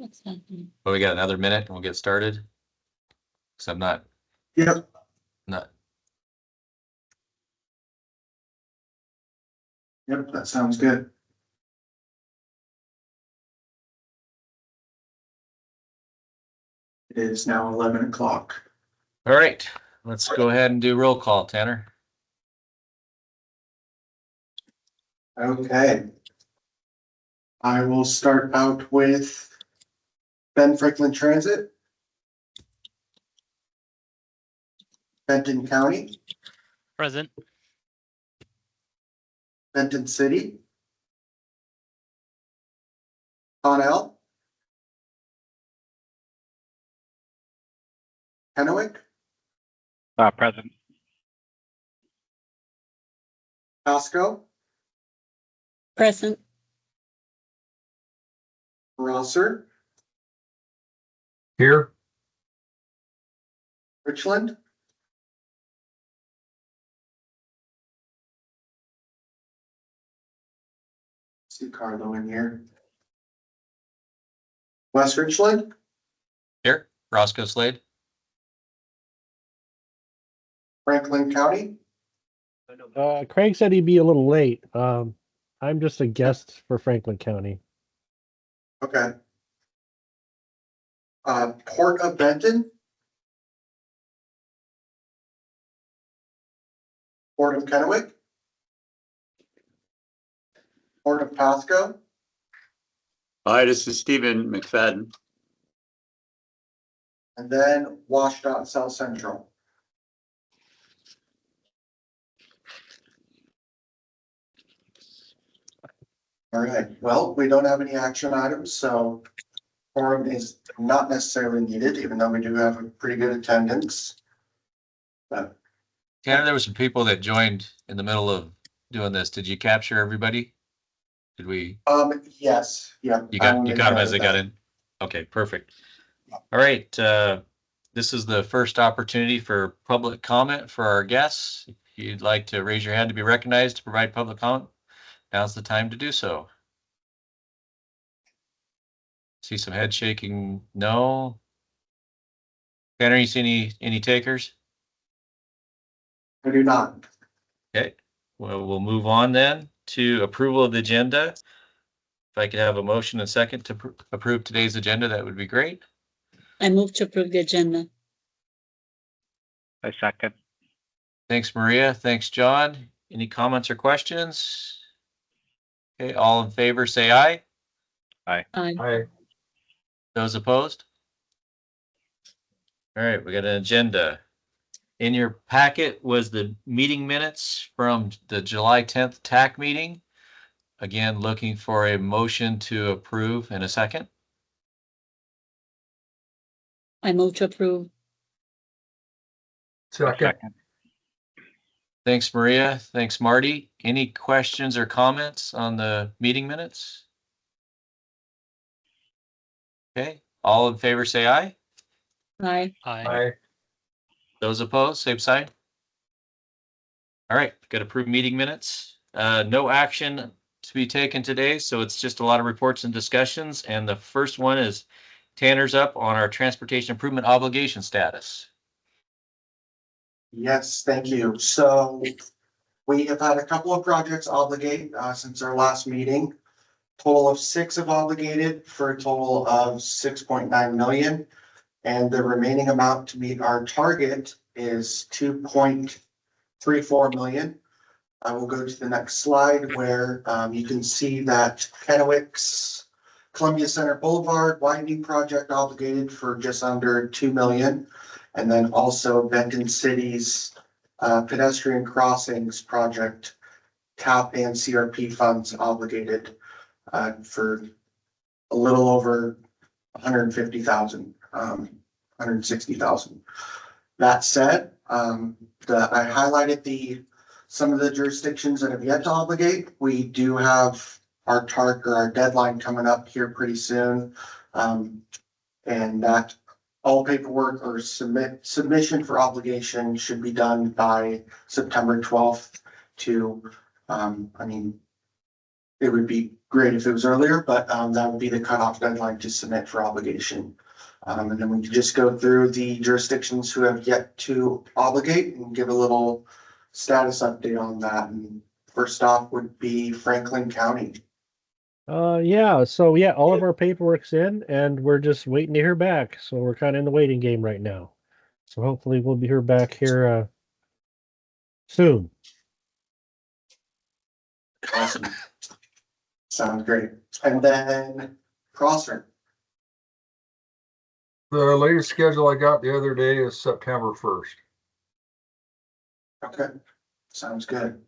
Well, we got another minute and we'll get started. Cause I'm not. Yep. Yep, that sounds good. It is now 11 o'clock. All right, let's go ahead and do roll call, Tanner. Okay. I will start out with Benton-Franklin Transit, Benton County, Present. Benton City, Connell, Kennewick, Present. Pasco, Present. Rosser, Here. Richland, see Carlo in here. West Richland, Here, Roscoe Slade. Franklin County, Craig said he'd be a little late. I'm just a guest for Franklin County. okay. Port of Benton, Port of Kennewick, Port of Pasco, Hi, this is Stephen McFadden. and then WashDOT South Central. All right, well, we don't have any action items, so quorum is not necessarily needed, even though we do have a pretty good attendance. But Tanner, there were some people that joined in the middle of doing this. Did you capture everybody? Did we? yes, yeah. You got them as they got in? Okay, perfect. All right, this is the first opportunity for public comment for our guests. If you'd like to raise your hand to be recognized to provide public comment, now's the time to do so. See some head shaking, no. Tanner, you see any takers? I do not. Okay, well, we'll move on then to approval of the agenda. If I could have a motion and second to approve today's agenda, that would be great. I move to approve the agenda. I second. Thanks, Maria. Thanks, John. Any comments or questions? Okay, all in favor, say aye. Aye. Aye. Those opposed? All right, we got an agenda. In your packet was the meeting minutes from the July 10th TAC meeting. Again, looking for a motion to approve in a second. I move to approve. Second. Thanks, Maria. Thanks, Marty. Any questions or comments on the meeting minutes? Okay, all in favor, say aye. Aye. Aye. Those opposed, same sign. All right, got approved meeting minutes. No action to be taken today, so it's just a lot of reports and discussions. And the first one is Tanner's up on our transportation improvement obligation status. Yes, thank you. So we have had a couple of projects obligate since our last meeting. Total of 6 have obligated for a total of 6.9 million. And the remaining amount to meet our target is 2.34 million. I will go to the next slide where you can see that Kennewick's Columbia Center Boulevard widening project obligated for just under 2 million. And then also Benton City's pedestrian crossings project, TAP and CRP funds obligated for a little over 150,000, 160,000. That said, I highlighted some of the jurisdictions that have yet to obligate. We do have our deadline coming up here pretty soon. And that all paperwork or submission for obligation should be done by September 12th to, it would be great if it was earlier, but that would be the cutoff deadline to submit for obligation. And then we can just go through the jurisdictions who have yet to obligate and give a little status update on that. And first off would be Franklin County. Yeah, so yeah, all of our paperwork's in and we're just waiting to hear back. So we're kind of in the waiting game right now. So hopefully we'll be back here soon. Awesome. Sounds great. And then Prosser. The latest schedule I got the other day is September 1st. Okay, sounds good.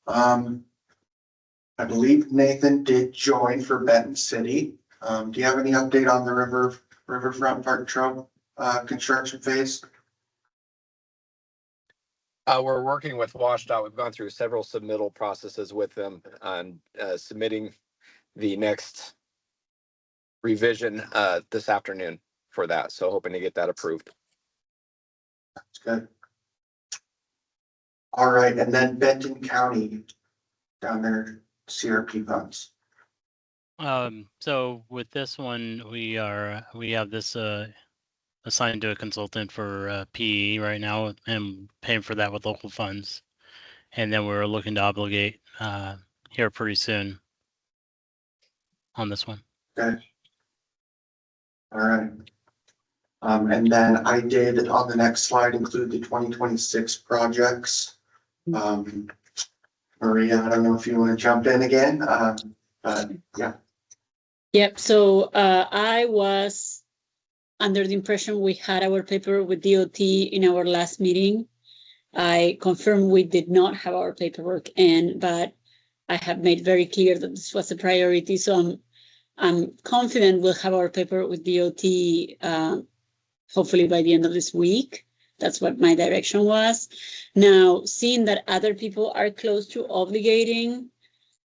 I believe Nathan did join for Benton City. Do you have any update on the Riverfront Park Trail construction phase? We're working with WashDOT. We've gone through several submittal processes with them on submitting the next revision this afternoon for that. So hoping to get that approved. That's good. All right, and then Benton County down there, CRP funds. So with this one, we have this assigned to a consultant for PE right now and paying for that with local funds. And then we're looking to obligate here pretty soon on this one. Okay. All right. And then I did on the next slide include the 2026 projects. Maria, I don't know if you want to jump in again, but yeah. Yep, so I was under the impression we had our paper with DOT in our last meeting. I confirmed we did not have our paperwork in, but I have made very clear that this was a priority. So I'm confident we'll have our paper with DOT hopefully by the end of this week. That's what my direction was. Now, seeing that other people are close to obligating,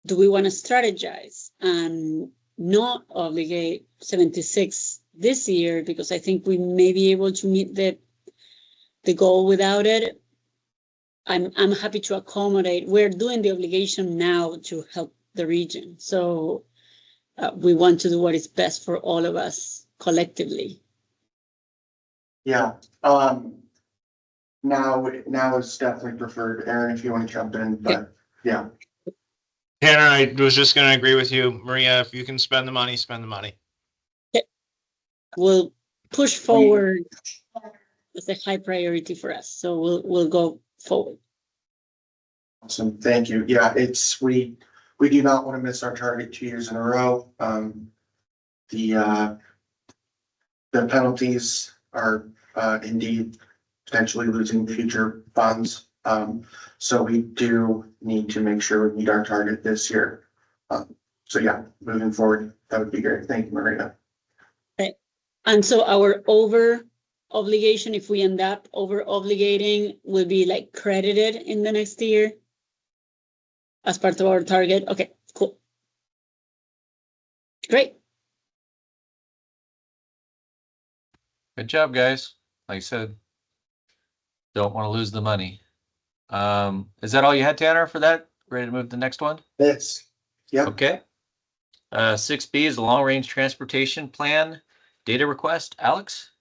do we want to strategize and not obligate 76 this year? Because I think we may be able to meet the goal without it. I'm happy to accommodate. We're doing the obligation now to help the region. So we want to do what is best for all of us collectively. Yeah, now it's definitely preferred. Aaron, if you want to jump in, but yeah. Tanner, I was just going to agree with you. Maria, if you can spend the money, spend the money. We'll push forward as a high priority for us. So we'll go forward. Awesome, thank you. Yeah, we do not want to miss our target 2 years in a row. The penalties are indeed potentially losing future funds. So we do need to make sure we meet our target this year. So yeah, moving forward, that would be great. Thank you, Maria. Okay. And so our over obligation, if we end up over obligating, will be like credited in the next year as part of our target. Okay, cool. Great. Good job, guys. Like I said, don't want to lose the money. Is that all you had, Tanner, for that? Ready to move to the next one? Yes. Yep. Okay. 6B is the long-range transportation plan data request. Alex?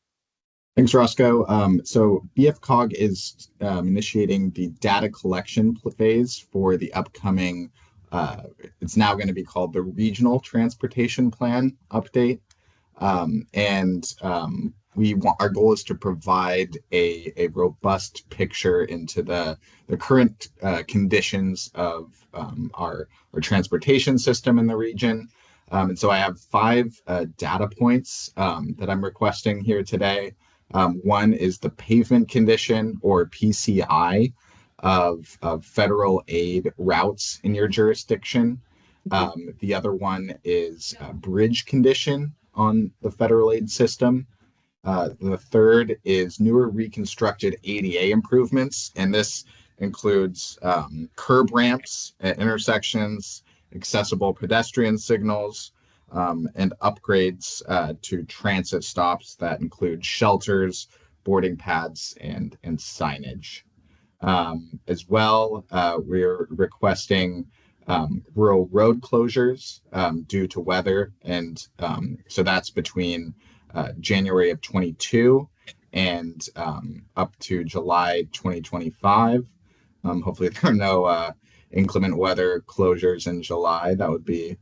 Thanks, Roscoe. So BFCOG is initiating the data collection phase for the upcoming, it's now going to be called the Regional Transportation Plan Update. Our goal is to provide a robust picture into the current conditions of our transportation system in the region. And so I have 5 data points that I'm requesting here today. One is the pavement condition, or PCI, of federal aid routes in your jurisdiction. The other one is bridge condition on the federal aid system. The third is newer reconstructed ADA improvements, and this includes curb ramps at intersections, accessible pedestrian signals, and upgrades to transit stops that include shelters, boarding pads, and signage. As well, we're requesting rural road closures due to weather. And so that's between January of 22 and up to July 2025. Hopefully there are no inclement weather closures in July. That would be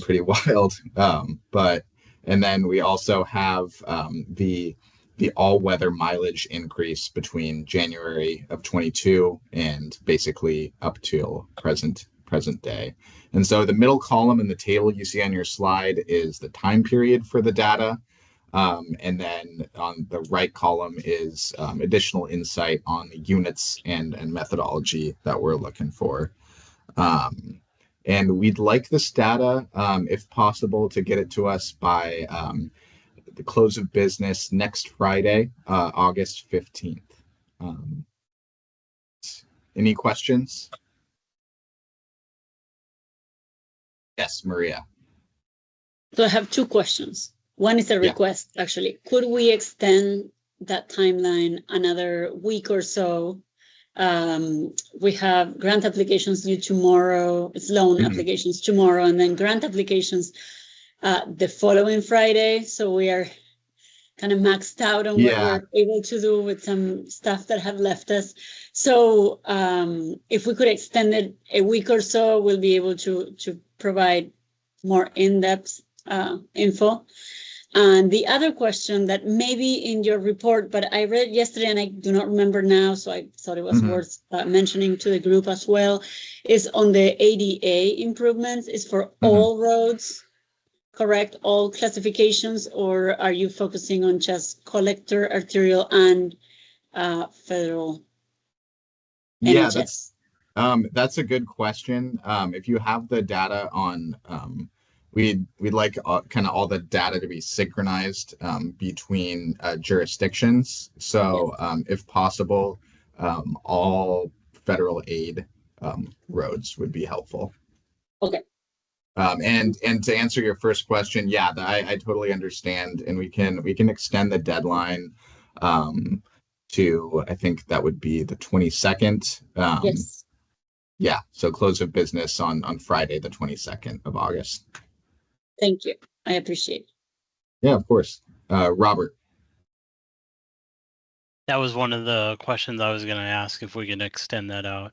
pretty wild. And then we also have the all-weather mileage increase between January of 22 and basically up till present day. And so the middle column in the table you see on your slide is the time period for the data. And then on the right column is additional insight on the units and methodology that we're looking for. And we'd like this data, if possible, to get it to us by the close of business next Friday, August 15th. Any questions? Yes, Maria. So I have two questions. One is a request, actually. Could we extend that timeline another week or so? We have grant applications due tomorrow, it's loan applications tomorrow, and then grant applications the following Friday. So we are kind of maxed out on what we're able to do with some stuff that have left us. So if we could extend it a week or so, we'll be able to provide more in-depth info. And the other question that may be in your report, but I read yesterday and I do not remember now, so I thought it was worth mentioning to the group as well, is on the ADA improvements. Is for all roads, correct? All classifications, or are you focusing on just collector, arterial, and federal NHS? That's a good question. If you have the data on, we'd like kind of all the data to be synchronized between jurisdictions. So if possible, all federal aid roads would be helpful. Okay. And to answer your first question, I totally understand, and we can extend the deadline to, I think that would be the 22nd. Yes. Yeah, so close of business on Friday, the 22nd of August. Thank you. I appreciate it. Yeah, of course. Robert. That was one of the questions I was going to ask, if we can extend that out.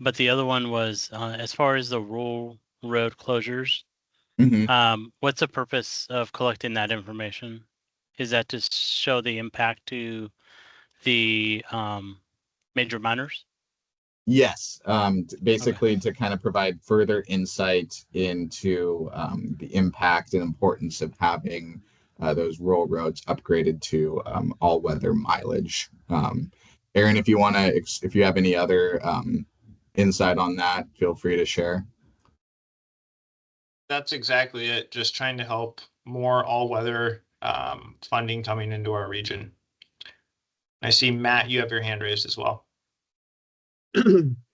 But the other one was, as far as the rural road closures, what's the purpose of collecting that information? Is that to show the impact to the major miners? Yes, basically to kind of provide further insight into the impact and importance of having those rural roads upgraded to all-weather mileage. Aaron, if you want to, if you have any other insight on that, feel free to share. That's exactly it. Just trying to help more all-weather funding coming into our region. I see, Matt, you have your hand raised as well.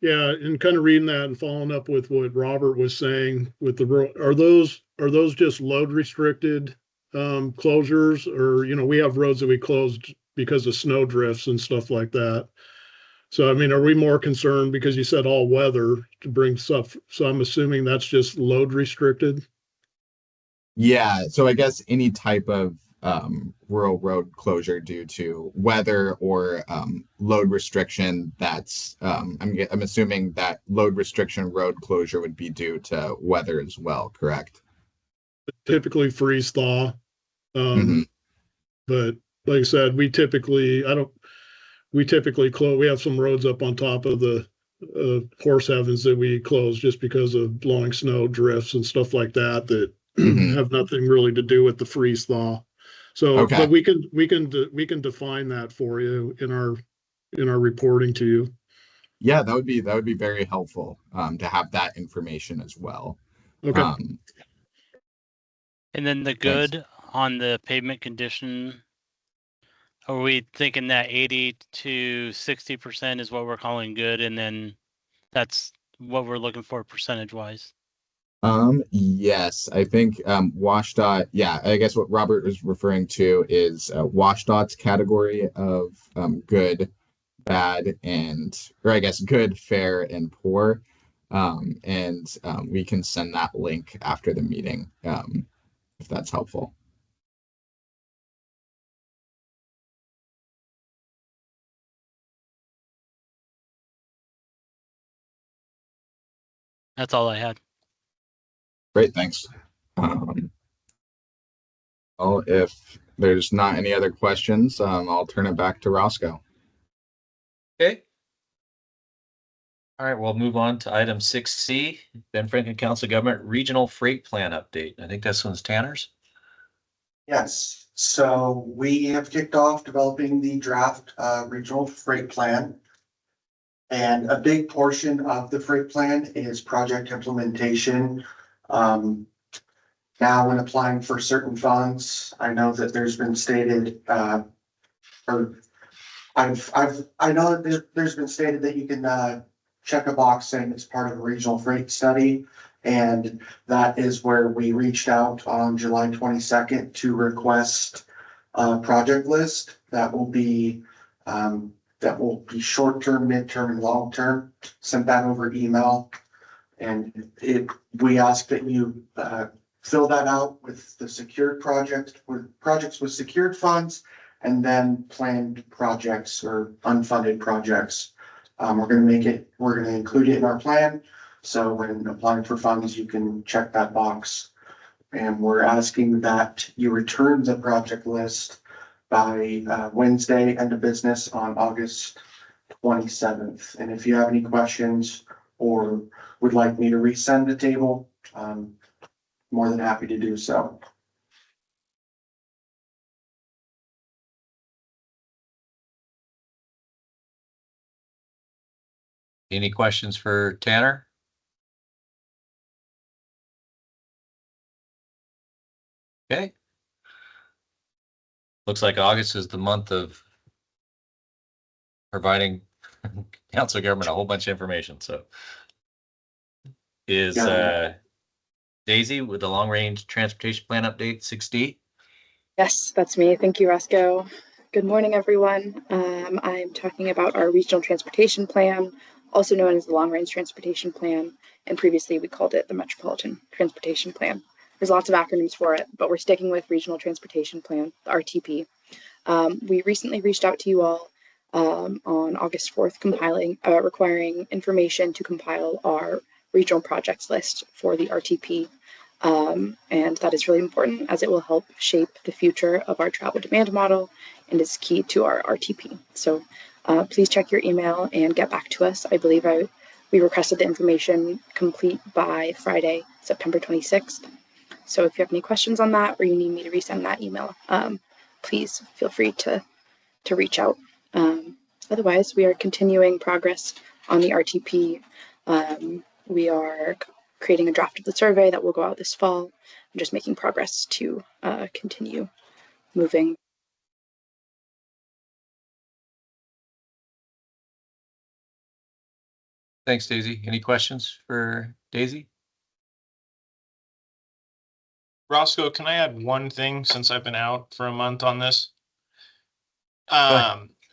Yeah, and kind of reading that and following up with what Robert was saying with the are those just load restricted closures, or we have roads that we closed because of snow drifts and stuff like that. So I mean, are we more concerned because you said all weather to bring stuff? So I'm assuming that's just load restricted. Yeah, so I guess any type of rural road closure due to weather or load restriction, that's I'm assuming that load restriction road closure would be due to weather as well, correct? Typically freeze thaw. But like I said, we typically close. We have some roads up on top of the horse heavens that we close just because of blowing snow drifts and stuff like that have nothing really to do with the freeze thaw. So, but we can define that for you in our reporting to you. Yeah, that would be very helpful to have that information as well. Okay. And then the good on the pavement condition, are we thinking that 80 to 60% is what we're calling good, and then that's what we're looking for percentage wise? Yes, I think WashDOT, I guess what Robert was referring to is WashDOT's category of good, bad, or I guess good, fair, and poor. and we can send that link after the meeting if that's helpful. That's all I had. Great, thanks. Well, if there's not any other questions, I'll turn it back to Roscoe. Okay. All right, we'll move on to item 6C, Benton-Franklin Council Government Regional Freight Plan Update. I think this one's Tanner's. Yes, so we have kicked off developing the draft regional freight plan. And a big portion of the freight plan is project implementation. Now, when applying for certain funds, I know that there's been stated, I know that there's been stated that you can check a box saying it's part of a regional freight study. And that is where we reached out on July 22nd to request a project list that will be short-term, mid-term, and long-term. Sent that over email. And we ask that you fill that out with the secured projects with secured funds, and then planned projects or unfunded projects. We're gonna include it in our plan. So when applying for funds, you can check that box. And we're asking that you return the project list by Wednesday, end of business on August 27th. And if you have any questions or would like me to resend the table, more than happy to do so. Any questions for Tanner? Okay. Looks like August is the month of providing council government a whole bunch of information, so. Is Daisy with the long range transportation plan update 6D? Yes, that's me. Thank you, Roscoe. Good morning, everyone. I'm talking about our regional transportation plan, also known as the long range transportation plan, and previously we called it the Metropolitan Transportation Plan. There's lots of acronyms for it, but we're sticking with Regional Transportation Plan, the RTP. We recently reached out to you all on August 4th, requiring information to compile our regional projects list for the RTP. And that is really important as it will help shape the future of our travel demand model and is key to our RTP. So please check your email and get back to us. I believe we requested the information complete by Friday, September 26th. So if you have any questions on that or you need me to resend that email, please feel free to reach out. Otherwise, we are continuing progress on the RTP. We are creating a draft of the survey that will go out this fall. I'm just making progress to continue moving. Thanks, Daisy. Any questions for Daisy? Roscoe, can I add one thing since I've been out for a month on this?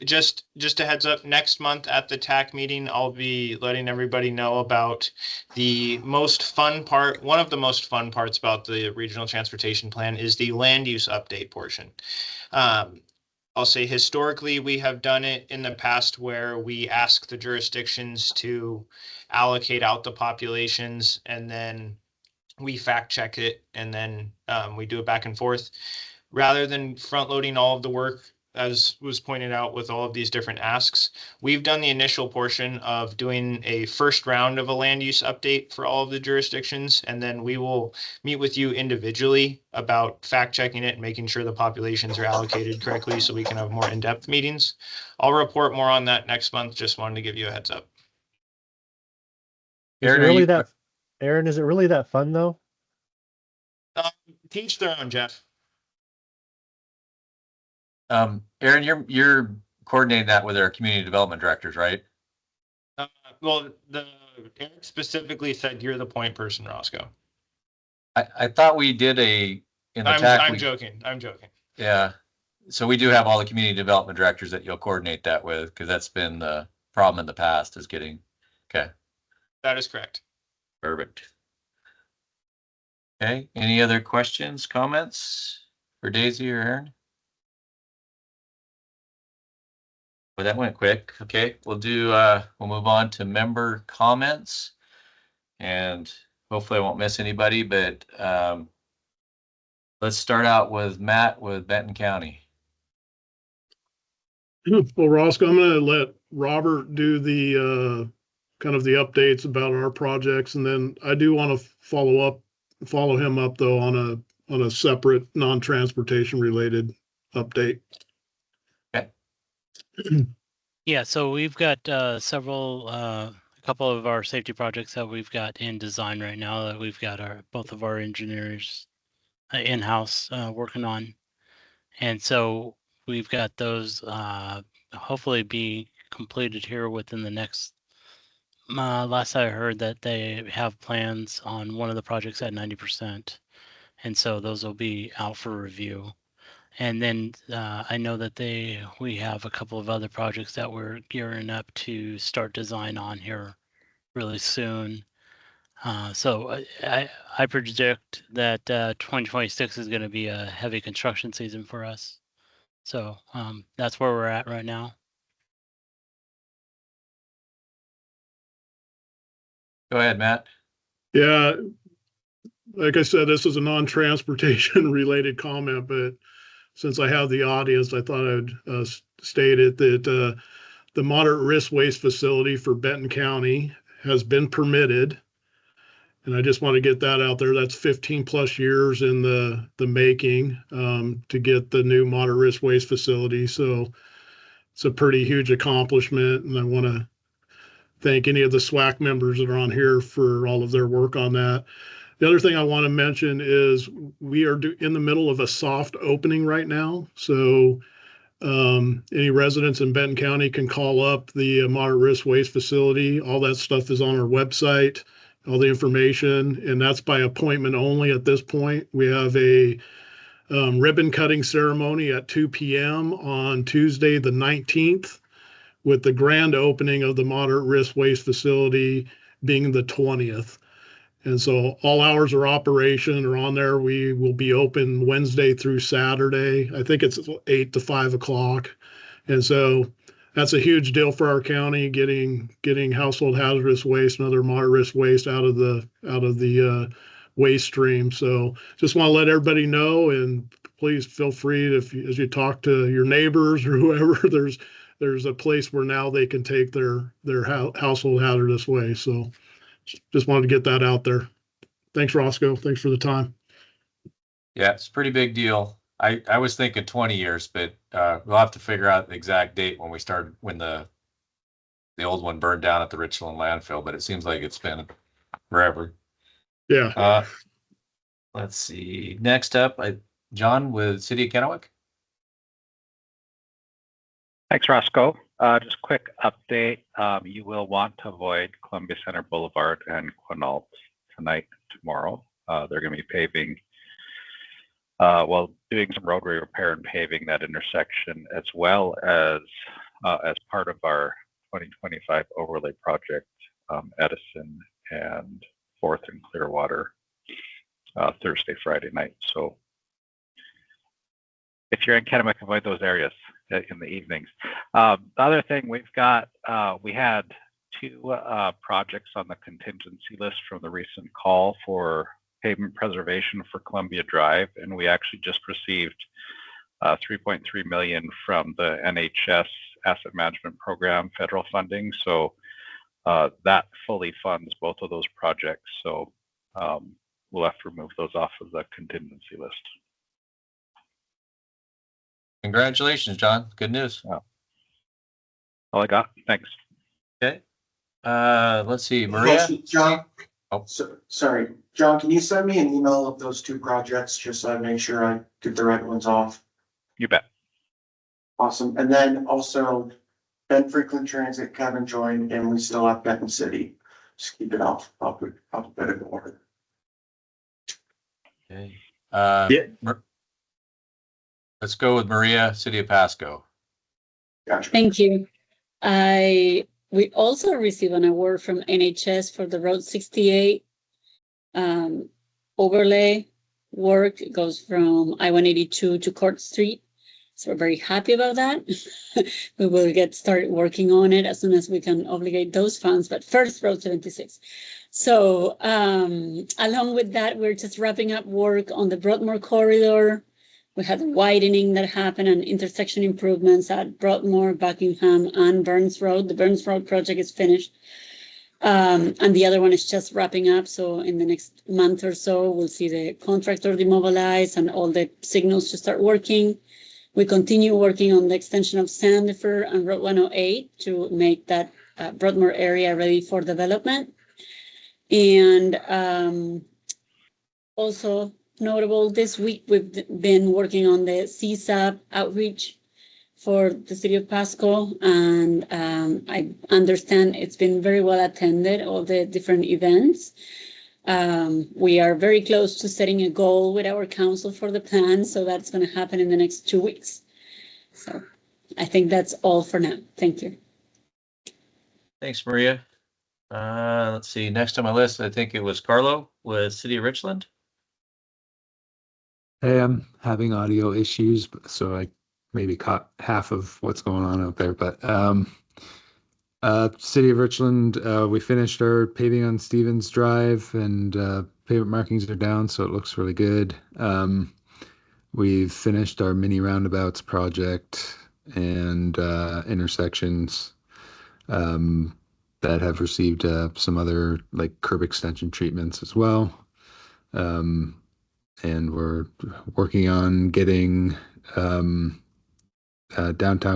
Just a heads up, next month at the TAC meeting, I'll be letting everybody know about the most fun part. One of the most fun parts about the regional transportation plan is the land use update portion. I'll say historically, we have done it in the past where we ask the jurisdictions to allocate out the populations and then we fact check it and then we do it back and forth. Rather than front loading all of the work, as was pointed out with all of these different asks, we've done the initial portion of doing a first round of a land use update for all of the jurisdictions, and then we will meet with you individually about fact checking it and making sure the populations are allocated correctly so we can have more in-depth meetings. I'll report more on that next month. Just wanted to give you a heads up. Aaron, is it really that fun though? Teach their own, Jeff. Aaron, you're coordinating that with our community development directors, right? Well, Eric specifically said you're the point person, Roscoe. I thought we did in the TAC. I'm joking. Yeah. So we do have all the community development directors that you'll coordinate that with, because that's been the problem in the past is getting, okay. That is correct. Perfect. Okay, any other questions, comments for Daisy or Aaron? Well, that went quick. Okay, we'll move on to member comments. And hopefully I won't miss anybody, but let's start out with Matt with Benton County. Well, Roscoe, I'm going to let Robert do the kind of the updates about our projects, and then I do want to follow him up though on a separate non-transportation related update. Okay. Yeah, so we've got a couple of our safety projects that we've got in design right now that we've got both of our engineers in-house working on. And so we've got those hopefully be completed here within the next, last I heard that they have plans on one of the projects at 90%. And so those will be out for review. And then I know that we have a couple of other projects that we're gearing up to start design on here really soon. So I predict that 2026 is going to be a heavy construction season for us. So that's where we're at right now. Go ahead, Matt. Yeah, like I said, this is a non-transportation related comment, but since I have the audience, I thought I'd state it that the moderate risk waste facility for Benton County has been permitted. And I just want to get that out there. That's 15 plus years in the making to get the new moderate risk waste facility. So it's a pretty huge accomplishment. And I want to thank any of the SWAC members that are on here for all of their work on that. The other thing I want to mention is we are in the middle of a soft opening right now. So any residents in Benton County can call up the moderate risk waste facility. All that stuff is on our website, all the information, and that's by appointment only at this point. We have a ribbon cutting ceremony at 2 p.m. on Tuesday, the 19th, with the grand opening of the moderate risk waste facility being the 20th. And so all hours of operation are on there. We will be open Wednesday through Saturday. I think it's 8 to 5 o'clock. And so that's a huge deal for our county, getting household hazardous waste and other moderate risk waste out of the waste stream. So just want to let everybody know, and please feel free as you talk to your neighbors or whoever, there's a place where now they can take their household hazardous waste. So just wanted to get that out there. Thanks, Roscoe. Thanks for the time. Yeah, it's a pretty big deal. I was thinking 20 years, but we'll have to figure out the exact date when the old one burned down at the Richland landfill, but it seems like it's been forever. Yeah. Let's see. Next up, John with City of Kennewick. Thanks, Roscoe. Just a quick update. You will want to avoid Columbia Center Boulevard and Quinault tonight and tomorrow. They're going to be paving, doing some roadway repair and paving that intersection, as well as part of our 2025 overlay project, Edison and 4th and Clearwater, Thursday, Friday night. So if you're in Kennewick, avoid those areas in the evenings. The other thing we had 2 projects on the contingency list from the recent call for pavement preservation for Columbia Drive, and we actually just received $3.3 million from the NHS Asset Management Program federal funding. So that fully funds both of those projects. So we'll have to remove those off of the contingency list. Congratulations, John. Good news. All I got. Thanks. Okay. Let's see, Maria. John. Oh, sorry, John. Can you send me an email of those 2 projects just so I make sure I get the right ones off? You bet. Awesome. And then also Benton-Franklin Transit, Kevin joined, and we still have Benton City. Just keep it alphabetical order. okay. Yeah. Let's go with Maria, City of Pasco. Gotcha. Thank you. We also received an award from NHS for the Road 68 overlay work. It goes from I-182 to Court Street. So we're very happy about that. We will get started working on it as soon as we can obligate those funds. But first, Road 76. So along with that, we're just wrapping up work on the Broadmoor corridor. We had widening that happened and intersection improvements at Broadmoor, Buckingham, and Burns Road. The Burns Road project is finished. And the other one is just wrapping up. So in the next month or so, we'll see the contractor demobilize and all the signals to start working. We continue working on the extension of Sandifer and Road 108 to make that Broadmoor area ready for development. And also notable this week, we've been working on the CSAP outreach for the city of Pasco, and I understand it's been very well attended, all the different events. We are very close to setting a goal with our council for the plan, so that's going to happen in the next 2 weeks. So I think that's all for now. Thank you. Thanks, Maria. Let's see. Next on my list, I think it was Carlo with City of Richland. Hey, I'm having audio issues, so I maybe caught half of what's going on out there. But City of Richland, we finished our paving on Stevens Drive, and pavement markings are down, so it looks really good. We've finished our mini roundabouts project and intersections that have received some other like curb extension treatments as well. And we're working on getting downtown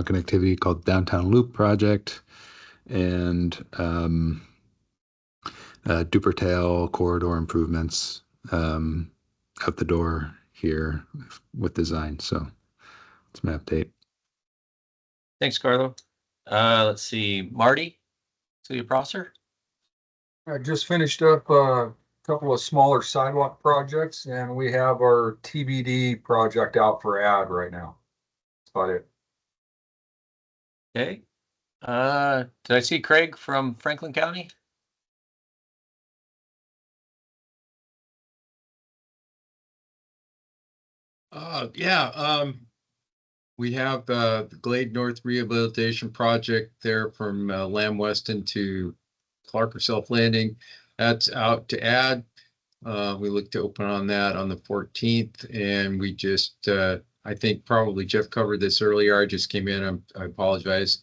connectivity called Downtown Loop Project and Dupertail corridor improvements out the door here with design. So that's my update. Thanks, Carlo. Let's see, Marty, City of Prosser. I just finished up a couple of smaller sidewalk projects, and we have our TBD project out for ad right now. That's about it. Okay. Did I see Craig from Franklin County? We have the Glade North Rehabilitation Project there from Lamb Weston to Clark or Self Landing. That's out to add. We look to open on that on the 14th, and we just, I think probably Jeff covered this earlier. I just came in. I apologize.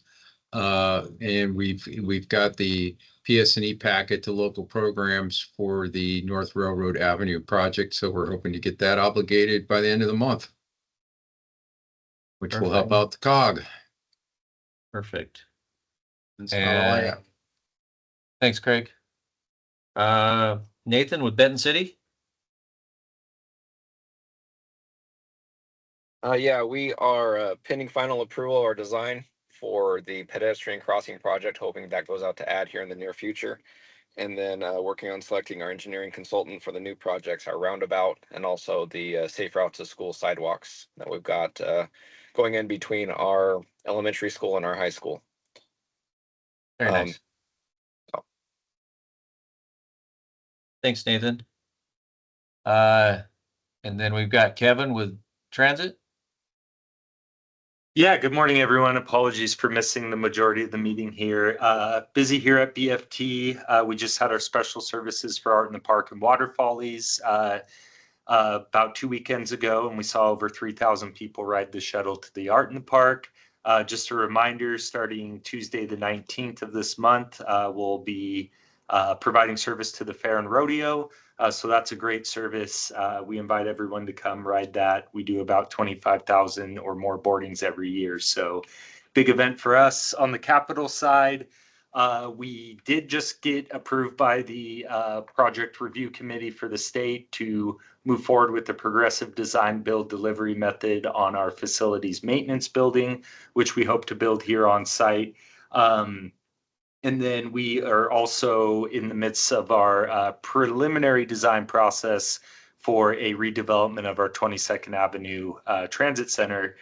And we've got the PS&E packet to local programs for the North Railroad Avenue project. So we're hoping to get that obligated by the end of the month, which will help out the COG. Perfect. That's about all I have. Thanks, Craig. Nathan with Benton City. Yeah, we are pending final approval of our design for the pedestrian crossing project, hoping that goes out to ad here in the near future. And then working on selecting our engineering consultant for the new projects, our roundabout, and also the safe routes to school sidewalks that we've got going in between our elementary school and our high school. Very nice. Thanks, Nathan. And then we've got Kevin with Transit. Yeah, good morning, everyone. Apologies for missing the majority of the meeting here. Busy here at BFT. We just had our special services for Art in the Park and Water Follies about 2 weekends ago, and we saw over 3,000 people ride the shuttle to the Art in the Park. Just a reminder, starting Tuesday the 19th of this month, we'll be providing service to the fair and rodeo. So that's a great service. We invite everyone to come ride that. We do about 25,000 or more boardings every year. So big event for us. On the capital side, we did just get approved by the project review committee for the state to move forward with the progressive design build delivery method on our facilities maintenance building, which we hope to build here on site. And then we are also in the midst of our preliminary design process for a redevelopment of our 22nd Avenue Transit Center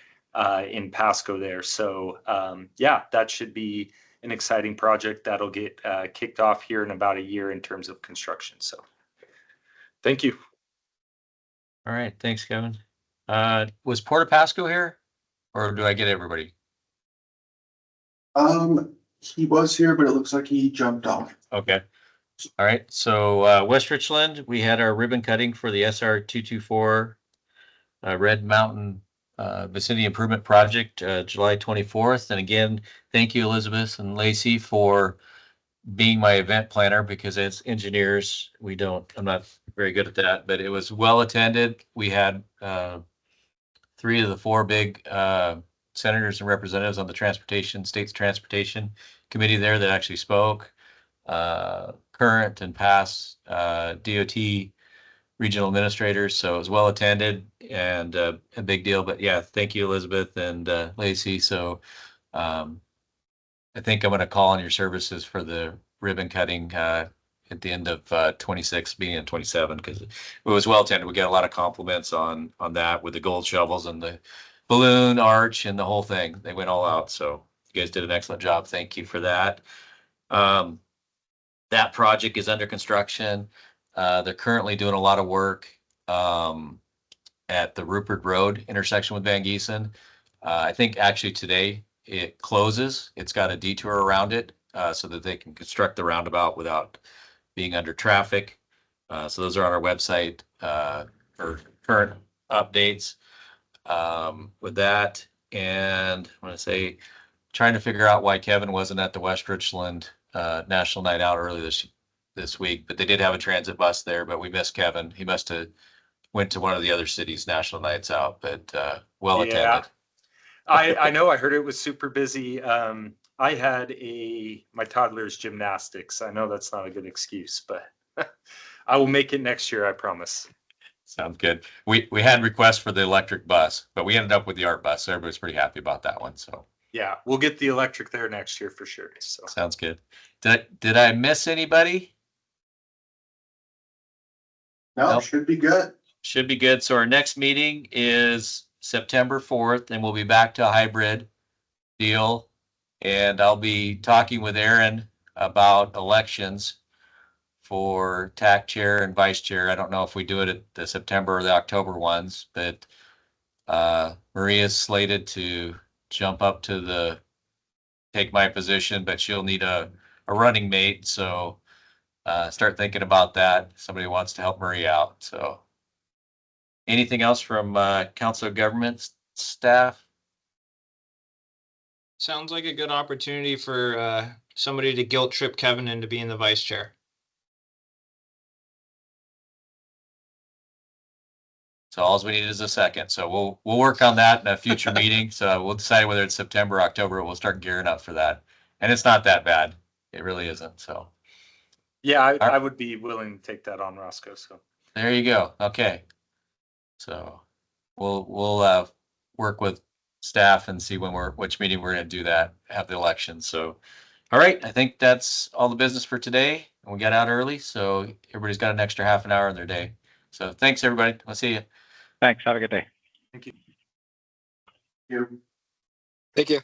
in Pasco there. So yeah, that should be an exciting project that'll get kicked off here in about a year in terms of construction. So Thank you. All right, thanks, Kevin. Was Porta Pasco here, or do I get everybody? He was here, but it looks like he jumped off. Okay. All right, so West Richland, we had our ribbon cutting for the SR 224 Red Mountain Vicinity Improvement Project, July 24th. And again, thank you, Elizabeth and Lacey, for being my event planner, because as engineers, I'm not very good at that, but it was well attended. We had 3 of the 4 big senators and representatives on the State's Transportation Committee there that actually spoke. Current and past DOT regional administrators, so it was well attended and a big deal. But yeah, thank you, Elizabeth and Lacey. So I think I'm going to call on your services for the ribbon cutting at the end of 26, beginning of 27, because it was well attended. We got a lot of compliments on that with the gold shovels and the balloon arch and the whole thing. They went all out. So you guys did an excellent job. Thank you for that. That project is under construction. They're currently doing a lot of work at the Rupert Road intersection with Van Giesen. I think actually today it closes. It's got a detour around it so that they can construct the roundabout without being under traffic. So those are on our website for current updates with that. And I want to say, trying to figure out why Kevin wasn't at the West Richland National Night Out early this week, but they did have a transit bus there, but we missed Kevin. He must have went to one of the other cities' national nights out, but well attended. I know, I heard it was super busy. I had my toddler's gymnastics. I know that's not a good excuse, but I will make it next year, I promise. Sounds good. We had requests for the electric bus, but we ended up with the art bus. So everybody's pretty happy about that one. So yeah, we'll get the electric there next year for sure. So sounds good. Did I miss anybody? No, Nope. Should be good. Should be good. So our next meeting is September 4th, and we'll be back to a hybrid deal. And I'll be talking with Aaron about elections for TAC chair and vice chair. I don't know if we do it at the September or the October ones, but Maria's slated to jump up to take my position, but she'll need a running mate. So start thinking about that. Somebody wants to help Maria out. So anything else from Council of Government staff? Sounds like a good opportunity for somebody to guilt trip Kevin into being the vice chair. So all we need is a second. So we'll work on that in a future meeting. So we'll decide whether it's September or October. We'll start gearing up for that. And it's not that bad. It really isn't. So yeah, I would be willing to take that on, Roscoe. So there you go. Okay. So we'll work with staff and see which meeting we're going to do that, have the election. So all right, I think that's all the business for today. And we got out early, so everybody's got an extra half an hour in their day. So thanks, everybody. We'll see you. Thanks. Have a good day. thank you. You. Thank you.